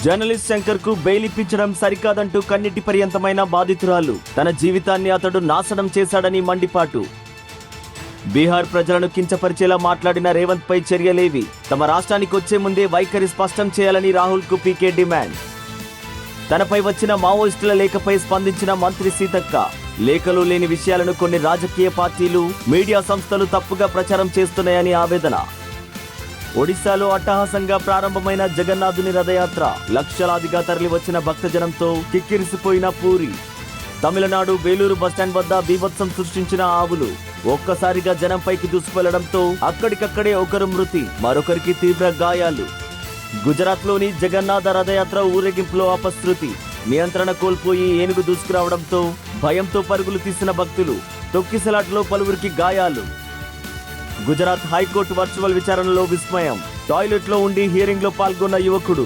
Journalist Shankar కు bail ఇప్పించడం సరికాదంటూ కన్నీటి పర్యంతమైన బాధితురాలు. తన జీవితాన్ని అతడు నాశనం చేశాడని మండిపాటు. బీహార్ ప్రజలను కించపరిచేలా మాట్లాడిన రేవంత్ పై చర్యలేవి? తమ రాష్ట్రానికి వచ్చే ముందే వైఖరి స్పష్టం చేయాలని రాహుల్ కు పీకే డిమాండ్. తనపై వచ్చిన మావోయిస్టుల లేఖపై స్పందించిన మంత్రి సీతక్క. లేఖలు లేని విషయాలను కొన్ని రాజకీయ పార్టీలు, మీడియా సంస్థలు తప్పుగా ప్రచారం చేస్తున్నాయని ఆవేదన. ఒడిశాలో అట్టహాసంగా ప్రారంభమైన జగన్నాథుని రథయాత్ర. లక్షలాదిగా తరలివచ్చిన భక్తజనంతో కిక్కిరిసిపోయిన పూరి. తమిళనాడు వేలూరు బస్టాండ్ వద్ద బీభత్సం సృష్టించిన ఆవులు. ఒక్కసారిగా జనంపైకి దూసుకెళ్లడంతో అక్కడికక్కడే ఒకరు మృతి, మరొకరికి తీవ్ర గాయాలు. గుజరాత్లోని జగన్నాథ రథయాత్ర ఊరేగింపులో అపశృతి. నియంత్రణ కోల్పోయి ఏనుగు దూసుకురావడంతో భయంతో పరుగులు తీసిన భక్తులు. తొక్కిసలాట్లో పలువురికి గాయాలు. గుజరాత్ హైకోర్టు వర్చువల్ విచారణలో విస్మయం. టాయిలెట్లో ఉండి హియరింగ్ లో పాల్గొన్న యువకుడు.